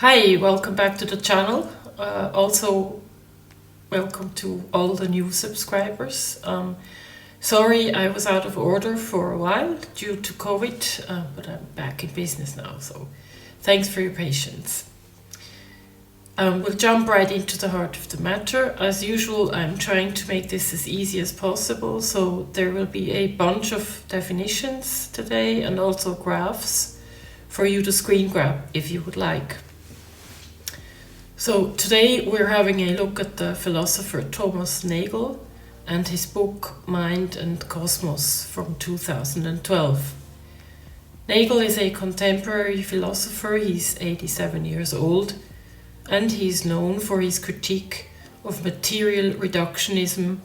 Hi, welcome back to the channel. Also, welcome to all the new subscribers. Sorry, I was out of order for a while due to COVID, but I'm back in business now, so thanks for your patience. We'll jump right into the heart of the matter. As usual, I'm trying to make this as easy as possible, so there will be a bunch of definitions today and also graphs for you to screen grab if you would like. So today we're having a look at the philosopher Thomas Nagel and his book Mind and Cosmos from 2012. Nagel is a contemporary philosopher. He's 87 years old and he's known for his critique of material reductionism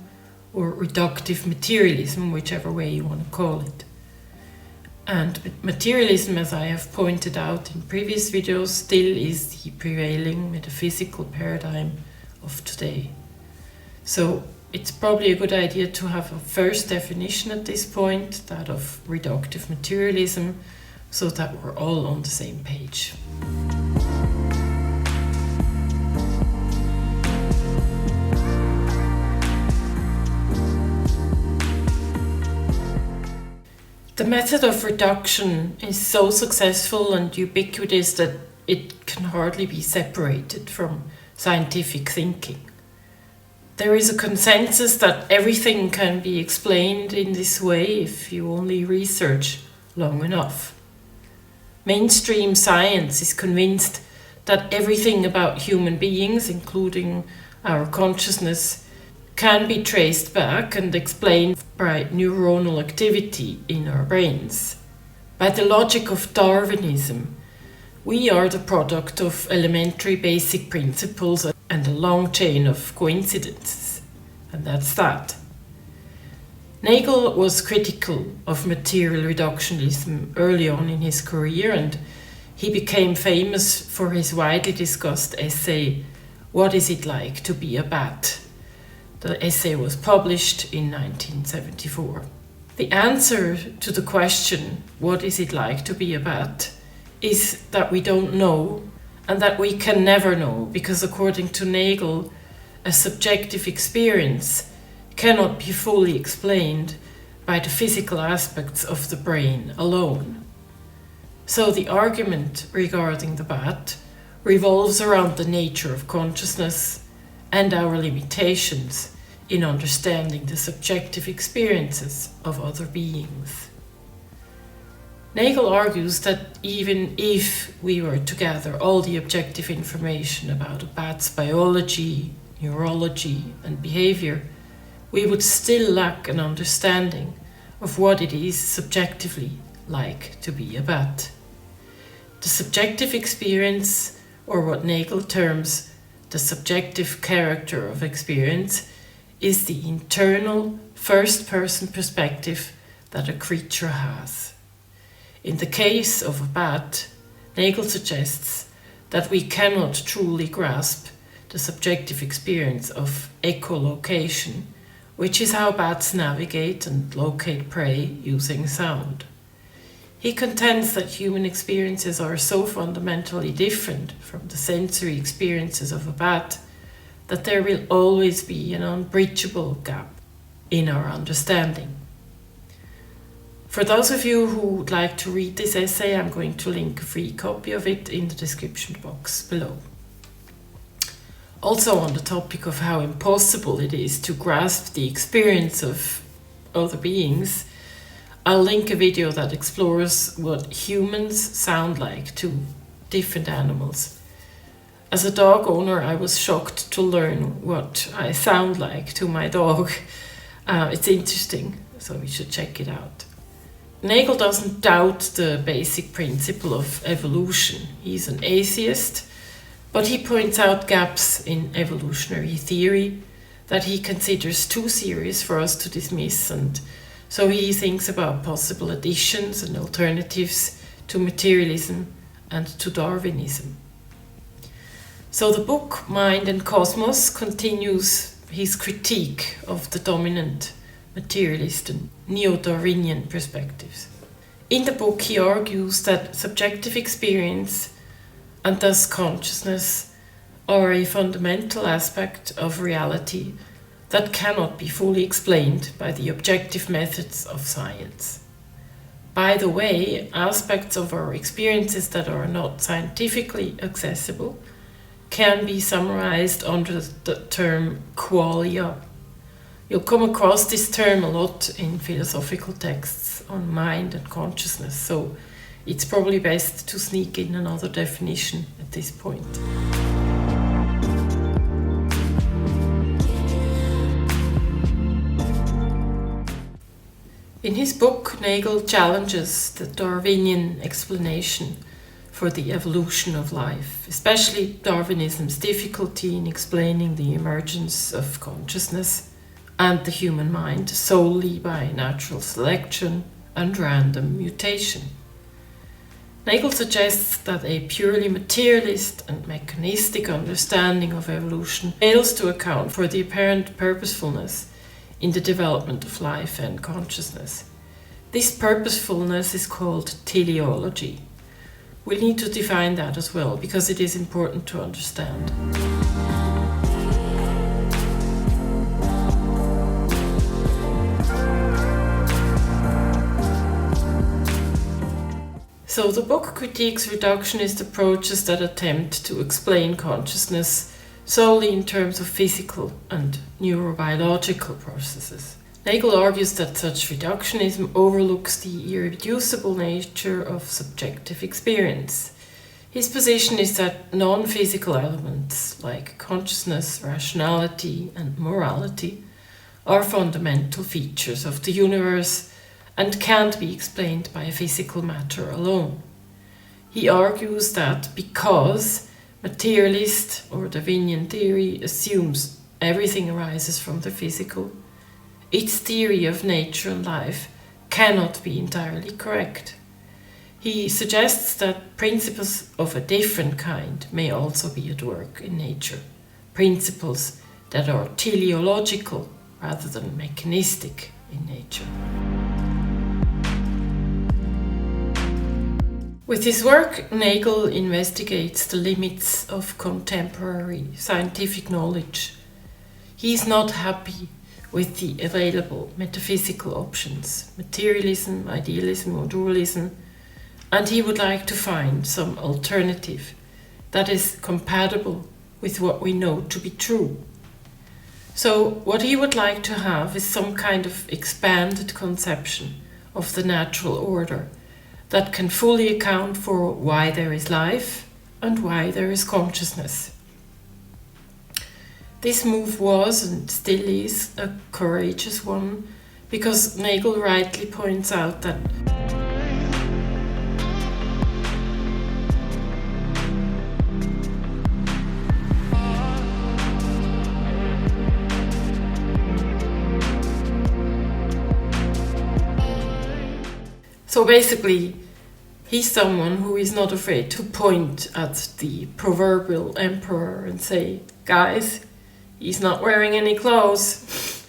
or reductive materialism, whichever way you want to call it. And materialism, as I have pointed out in previous videos, still is the prevailing metaphysical paradigm of today. So it's probably a good idea to have a first definition at this point, that of reductive materialism, so that we're all on the same page. The method of reduction is so successful and ubiquitous that it can hardly be separated from scientific thinking. There is a consensus that everything can be explained in this way if you only research long enough. Mainstream science is convinced that everything about human beings, including our consciousness, can be traced back and explained by neuronal activity in our brains. By the logic of Darwinism, we are the product of elementary basic principles and a long chain of coincidences. And that's that. Nagel was critical of material reductionism early on in his career, and he became famous for his widely discussed essay, "What is it like to be a bat?" The essay was published in 1974. The answer to the question, what is it like to be a bat, is that we don't know and that we can never know, because according to Nagel, a subjective experience cannot be fully explained by the physical aspects of the brain alone. So the argument regarding the bat revolves around the nature of consciousness and our limitations in understanding the subjective experiences of other beings. Nagel argues that even if we were to gather all the objective information about a bat's biology, neurology, and behavior, we would still lack an understanding of what it is subjectively like to be a bat. The subjective experience, or what Nagel terms the subjective character of experience, is the internal first-person perspective that a creature has. In the case of a bat, Nagel suggests that we cannot truly grasp the subjective experience of echolocation, which is how bats navigate and locate prey using sound. He contends that human experiences are so fundamentally different from the sensory experiences of a bat that there will always be an unbridgeable gap in our understanding. For those of you who would like to read this essay, I'm going to link a free copy of it in the description box below. Also, on the topic of how impossible it is to grasp the experience of other beings, I'll link a video that explores what humans sound like to different animals. As a dog owner, I was shocked to learn what I sound like to my dog. It's interesting, so you should check it out. Nagel doesn't doubt the basic principle of evolution. He's an atheist, but he points out gaps in evolutionary theory that he considers too serious for us to dismiss, and so he thinks about possible additions and alternatives to materialism and to Darwinism. So the book Mind and Cosmos continues his critique of the dominant materialist and neo-Darwinian perspectives. In the book he argues that subjective experience and thus consciousness are a fundamental aspect of reality that cannot be fully explained by the objective methods of science. By the way, aspects of our experiences that are not scientifically accessible can be summarized under the term qualia. You'll come across this term a lot in philosophical texts on mind and consciousness, so it's probably best to sneak in another definition at this point. In his book, Nagel challenges the Darwinian explanation for the evolution of life, especially Darwinism's difficulty in explaining the emergence of consciousness and the human mind solely by natural selection and random mutation. Nagel suggests that a purely materialist and mechanistic understanding of evolution fails to account for the apparent purposefulness in the development of life and consciousness. This purposefulness is called teleology. We'll need to define that as well, because it is important to understand. So the book critiques reductionist approaches that attempt to explain consciousness solely in terms of physical and neurobiological processes. Nagel argues that such reductionism overlooks the irreducible nature of subjective experience. His position is that non-physical elements like consciousness, rationality, and morality are fundamental features of the universe and can't be explained by physical matter alone. He argues that because materialist or Darwinian theory assumes everything arises from the physical, its theory of nature and life cannot be entirely correct. He suggests that principles of a different kind may also be at work in nature, principles that are teleological rather than mechanistic in nature. With his work, Nagel investigates the limits of contemporary scientific knowledge. He is not happy with the available metaphysical options, materialism, idealism, or dualism, and he would like to find some alternative that is compatible with what we know to be true. So what he would like to have is some kind of expanded conception of the natural order that can fully account for why there is life and why there is consciousness. This move was and still is a courageous one, because Nagel rightly points out that so basically, he's someone who is not afraid to point at the proverbial emperor and say, guys, he's not wearing any clothes.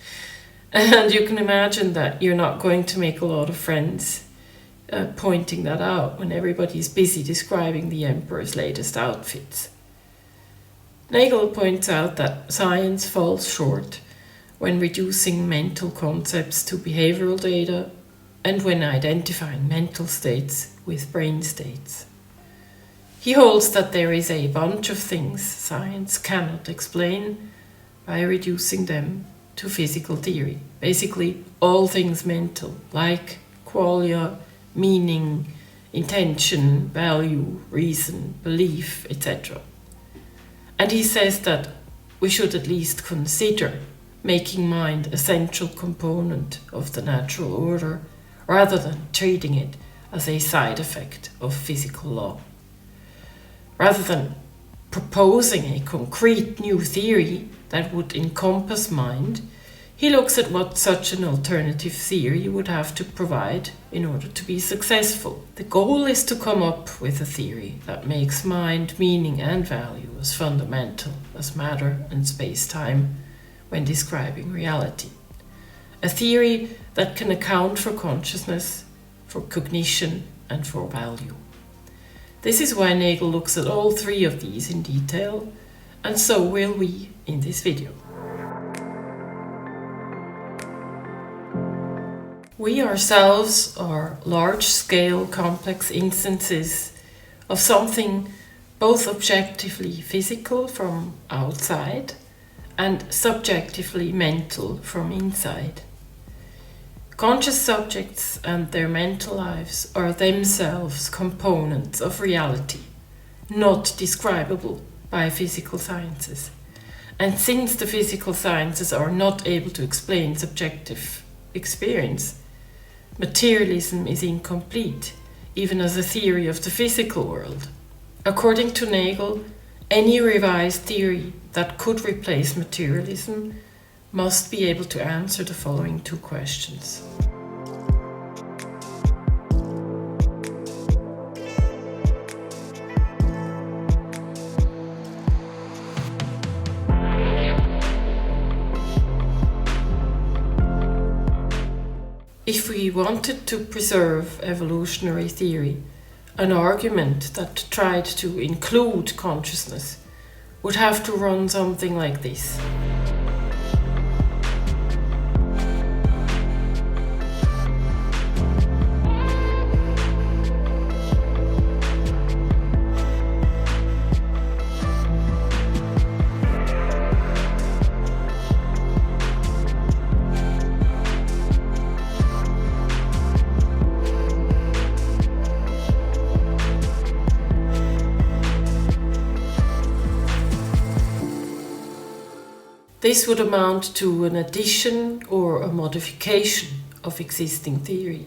And you can imagine that you're not going to make a lot of friends pointing that out when everybody's busy describing the emperor's latest outfits. Nagel points out that science falls short when reducing mental concepts to behavioral data and when identifying mental states with brain states. He holds that there is a bunch of things science cannot explain by reducing them to physical theory. Basically, all things mental, like qualia, meaning, intention, value, reason, belief, etc. And he says that we should at least consider making mind a central component of the natural order, rather than treating it as a side effect of physical law. Rather than proposing a concrete new theory that would encompass mind, he looks at what such an alternative theory would have to provide in order to be successful. The goal is to come up with a theory that makes mind, meaning, and value as fundamental as matter and space-time when describing reality. A theory that can account for consciousness, for cognition, and for value. This is why Nagel looks at all three of these in detail, and so will we in this video. We ourselves are large-scale complex instances of something both objectively physical from outside and subjectively mental from inside. Conscious subjects and their mental lives are themselves components of reality, not describable by physical sciences. And since the physical sciences are not able to explain subjective experience, materialism is incomplete, even as a theory of the physical world. According to Nagel, any revised theory that could replace materialism must be able to answer the following two questions. If we wanted to preserve evolutionary theory, an argument that tried to include consciousness would have to run something like this. This would amount to an addition or a modification of existing theory,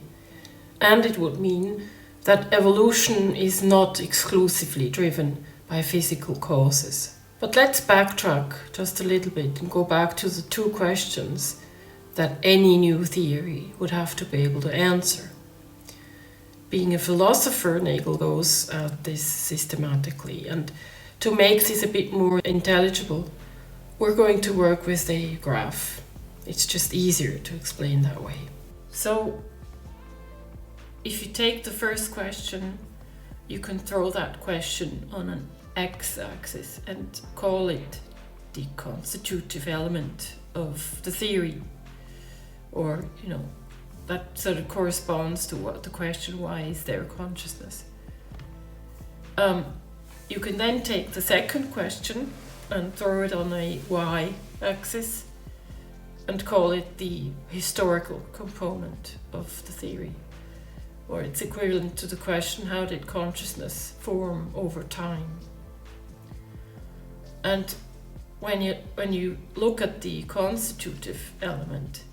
and it would mean that evolution is not exclusively driven by physical causes. But let's backtrack just a little bit and go back to the two questions that any new theory would have to be able to answer. Being a philosopher, Nagel goes at this systematically, and to make this a bit more intelligible, we're going to work with a graph. It's just easier to explain that way. So, if you take the first question, you can throw that question on an x-axis and call it the constitutive element of the theory. Or, that sort of corresponds to what the question, why is there consciousness? You can then take the second question and throw it on a y-axis and call it the historical component of the theory. Or it's equivalent to the question, how did consciousness form over time? And when you look at the constitutive element,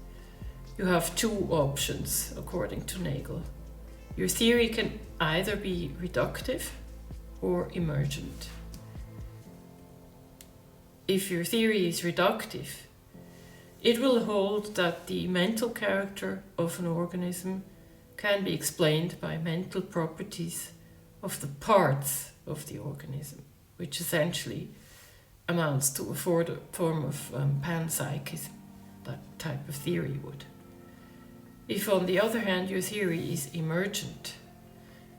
you have two options according to Nagel. Your theory can either be reductive or emergent. If your theory is reductive, it will hold that the mental character of an organism can be explained by mental properties of the parts of the organism, which essentially amounts to a form of panpsychism, that type of theory would. If, on the other hand, your theory is emergent,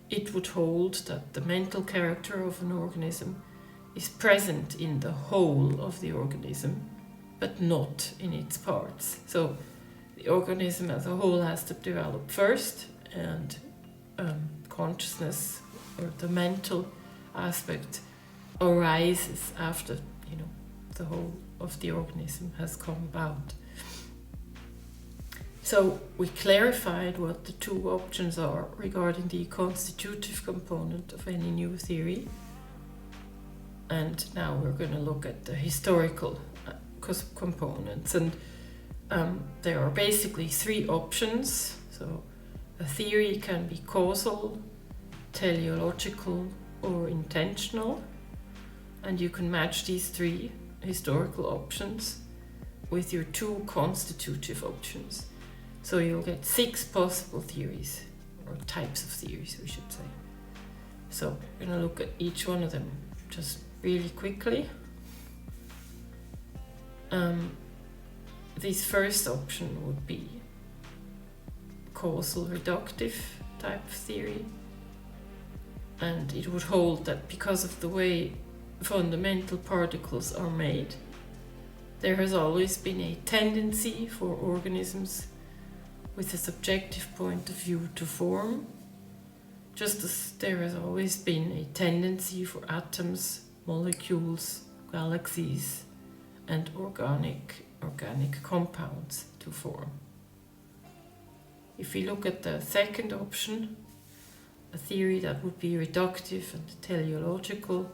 it would hold that the mental character of an organism is present in the whole of the organism, but not in its parts. So the organism as a whole has to develop first, and consciousness, or the mental aspect, arises after the whole of the organism has come about. So we clarified what the two options are regarding the constitutive component of any new theory. And now we're going to look at the historical components. And there are basically three options. So a theory can be causal, teleological, or intentional. And you can match these three historical options with your two constitutive options. So you'll get 6 possible theories, or types of theories, we should say. So we're going to look at each one of them just really quickly. This first option would be causal reductive type of theory. and it would hold that because of the way fundamental particles are made, there has always been a tendency for organisms with a subjective point of view to form, just as there has always been a tendency for atoms, molecules, galaxies, and organic compounds to form. If we look at the second option, a theory that would be reductive and teleological,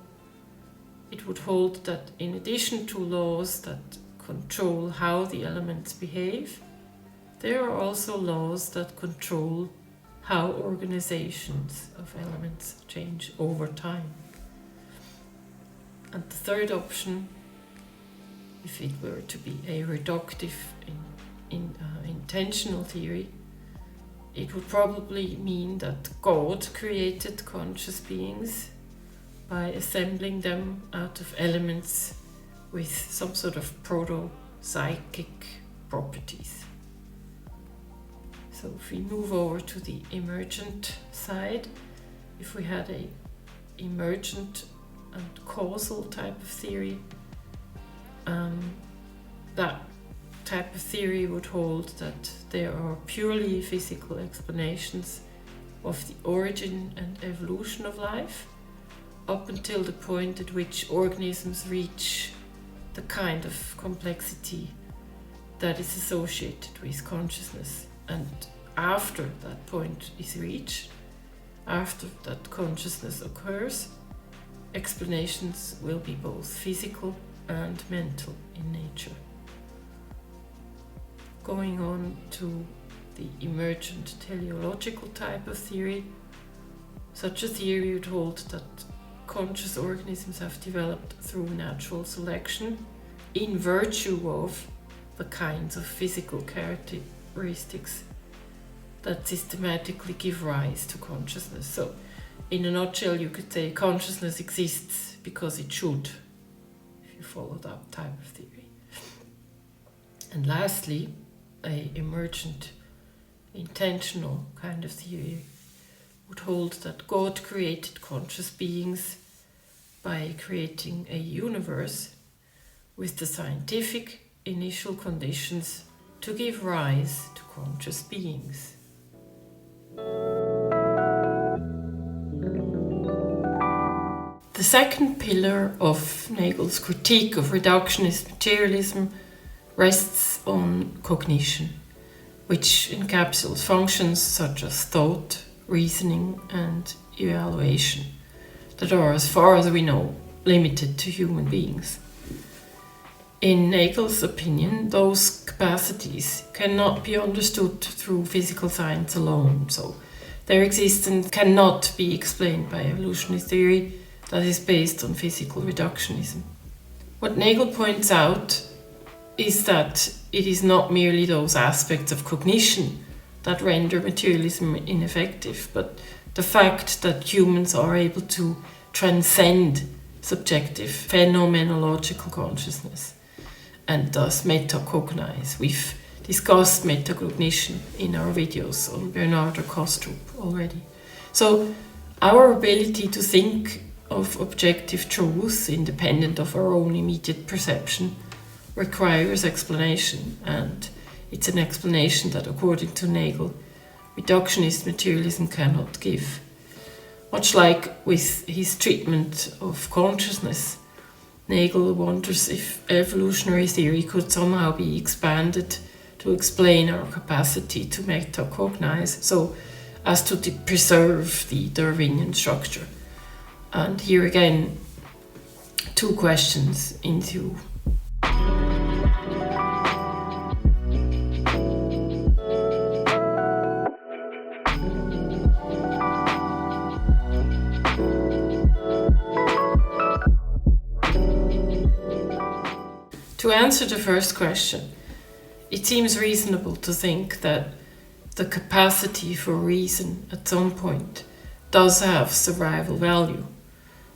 it would hold that in addition to laws that control how the elements behave, there are also laws that control how organizations of elements change over time. And the third option, if it were to be a reductive intentional theory, it would probably mean that God created conscious beings by assembling them out of elements with some sort of proto-psychic properties. So if we move over to the emergent side, if we had a emergent and causal type of theory, that type of theory would hold that there are purely physical explanations of the origin and evolution of life up until the point at which organisms reach the kind of complexity that is associated with consciousness. And after that point is reached, after that consciousness occurs, explanations will be both physical and mental in nature. Going on to the emergent teleological type of theory, such a theory would hold that conscious organisms have developed through natural selection in virtue of the kinds of physical characteristics that systematically give rise to consciousness. So, in a nutshell, you could say consciousness exists because it should, if you follow that type of theory. And lastly, a emergent intentional kind of theory would hold that God created conscious beings by creating a universe with the scientific initial conditions to give rise to conscious beings. The second pillar of Nagel's critique of reductionist materialism rests on cognition, which encapsulates functions such as thought, reasoning, and evaluation that are, as far as we know, limited to human beings. In Nagel's opinion, those capacities cannot be understood through physical science alone, so their existence cannot be explained by evolutionary theory that is based on physical reductionism. What Nagel points out is that it is not merely those aspects of cognition that render materialism ineffective, but the fact that humans are able to transcend subjective phenomenological consciousness and thus metacognize. We've discussed metacognition in our videos on Bernard Kostrup already. So our ability to think of objective truths independent of our own immediate perception requires explanation, and it's an explanation that, according to Nagel, reductionist materialism cannot give. Much like with his treatment of consciousness, Nagel wonders if evolutionary theory could somehow be expanded to explain our capacity to metacognize, so as to preserve the Darwinian structure. And here again, two questions ensue. To answer the first question, it seems reasonable to think that the capacity for reason at some point does have survival value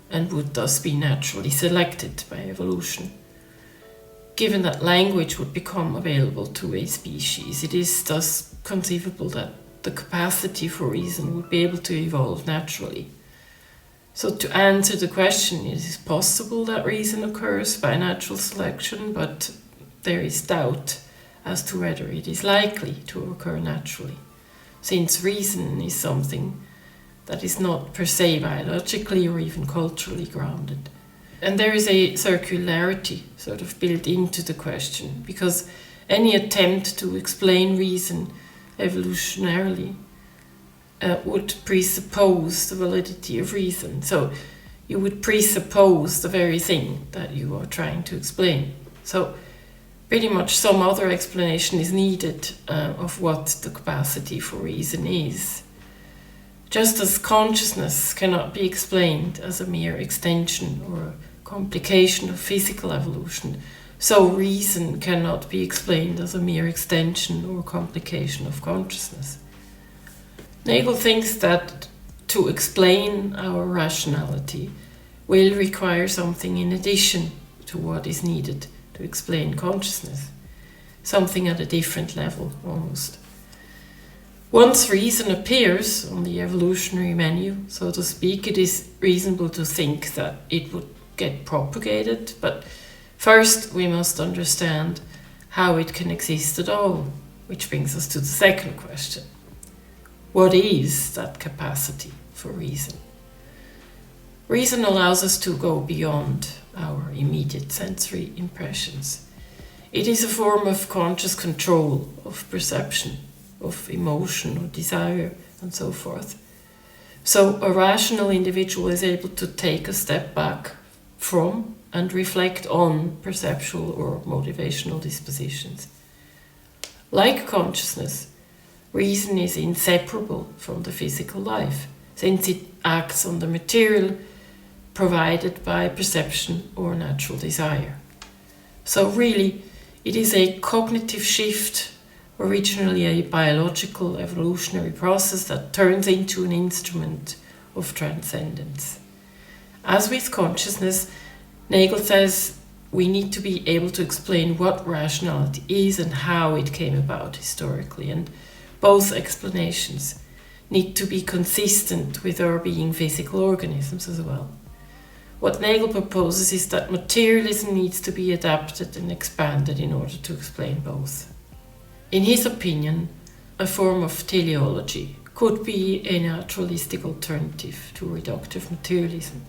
and would thus be naturally selected by evolution. Given that language would become available to a species, it is thus conceivable that the capacity for reason would be able to evolve naturally. So to answer the question, it is possible that reason occurs by natural selection, but there is doubt as to whether it is likely to occur naturally, since reason is something that is not per se biologically or even culturally grounded. And there is a circularity sort of built into the question, because any attempt to explain reason evolutionarily would presuppose the validity of reason. So you would presuppose the very thing that you are trying to explain. So pretty much some other explanation is needed of what the capacity for reason is. Just as consciousness cannot be explained as a mere extension or a complication of physical evolution, so reason cannot be explained as a mere extension or complication of consciousness. Nagel thinks that to explain our rationality will require something in addition to what is needed to explain consciousness, something at a different level almost. Once reason appears on the evolutionary menu, so to speak, it is reasonable to think that it would get propagated, but first we must understand how it can exist at all, which brings us to the second question. What is that capacity for reason? Reason allows us to go beyond our immediate sensory impressions. It is a form of conscious control of perception, of emotion or desire, and so forth. So a rational individual is able to take a step back from and reflect on perceptual or motivational dispositions. Like consciousness, reason is inseparable from the physical life, since it acts on the material provided by perception or natural desire. So really, it is a cognitive shift, originally a biological evolutionary process that turns into an instrument of transcendence. As with consciousness, Nagel says we need to be able to explain what rationality is and how it came about historically, and both explanations need to be consistent with our being physical organisms as well. What Nagel proposes is that materialism needs to be adapted and expanded in order to explain both. In his opinion, a form of teleology could be a naturalistic alternative to reductive materialism.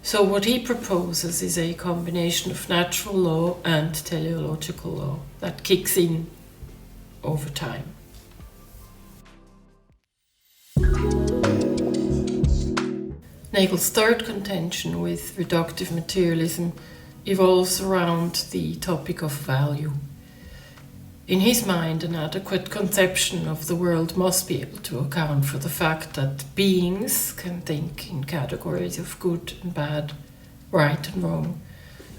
So what he proposes is a combination of natural law and teleological law that kicks in over time. Nagel's third contention with reductive materialism evolves around the topic of value. In his mind, an adequate conception of the world must be able to account for the fact that beings can think in categories of good and bad, right and wrong,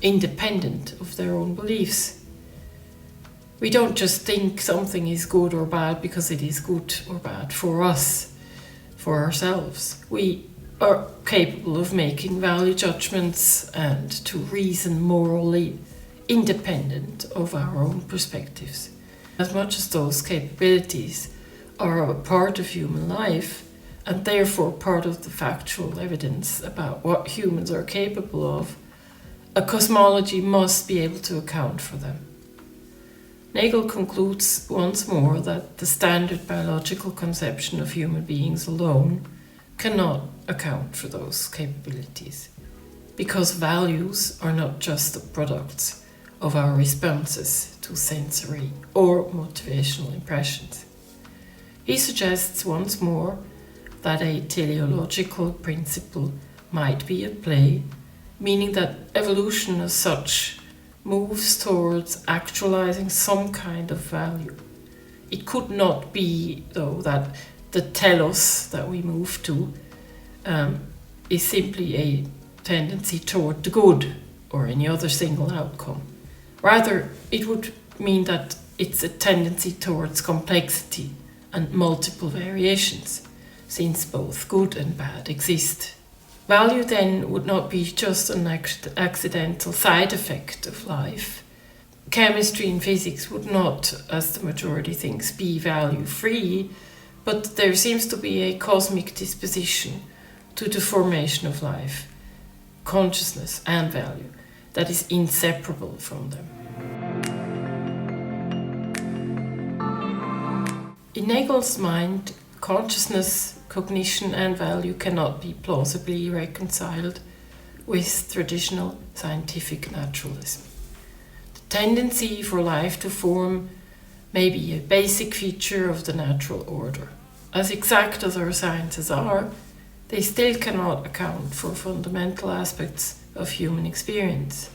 independent of their own beliefs. We don't just think something is good or bad because it is good or bad for us, for ourselves. We are capable of making value judgments and to reason morally independent of our own perspectives. As much as those capabilities are a part of human life and therefore part of the factual evidence about what humans are capable of, a cosmology must be able to account for them. Nagel concludes once more that the standard biological conception of human beings alone cannot account for those capabilities, because values are not just the products of our responses to sensory or motivational impressions. He suggests once more that a teleological principle might be at play, meaning that evolution as such moves towards actualizing some kind of value. It could not be, though, that the telos that we move to is simply a tendency toward the good or any other single outcome. Rather, it would mean that it's a tendency towards complexity and multiple variations, since both good and bad exist. Value then would not be just an accidental side effect of life. Chemistry and physics would not, as the majority thinks, be value-free, but there seems to be a cosmic disposition to the formation of life, consciousness and value that is inseparable from them. In Nagel's mind, consciousness, cognition and value cannot be plausibly reconciled with traditional scientific naturalism. The tendency for life to form may be a basic feature of the natural order. As exact as our sciences are, they still cannot account for fundamental aspects of human experience.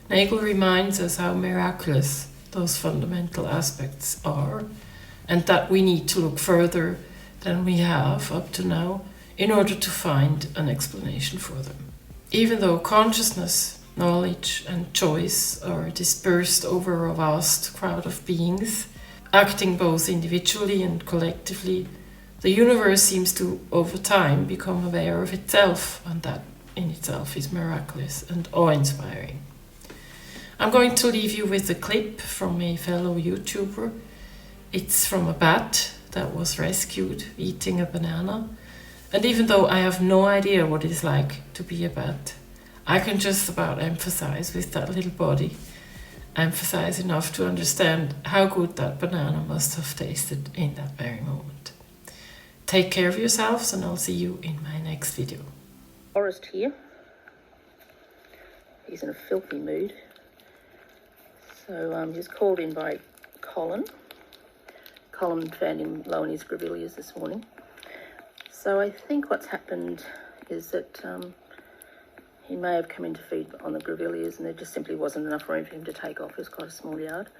Nagel reminds us how miraculous those fundamental aspects are, and that we need to look further than we have up to now in order to find an explanation for them. Even though consciousness, knowledge and choice are dispersed over a vast crowd of beings, acting both individually and collectively, the universe seems to, over time, become aware of itself, and that in itself is miraculous and awe-inspiring. I'm going to leave you with a clip from a fellow YouTuber. It's from a bat that was rescued eating a banana. And even though I have no idea what it's like to be a bat, I can just about emphasize with that little body, emphasize enough to understand how good that banana must have tasted in that very moment. Take care of yourselves, and I'll see you in my next video. Forrest here. He's in a filthy mood. So he's called in by Colin. Colin found him low in his grevilleas this morning. So I think what's happened is that he may have come in to feed on the grevilleas and there just simply wasn't enough room for him to take off. It was quite a small yard.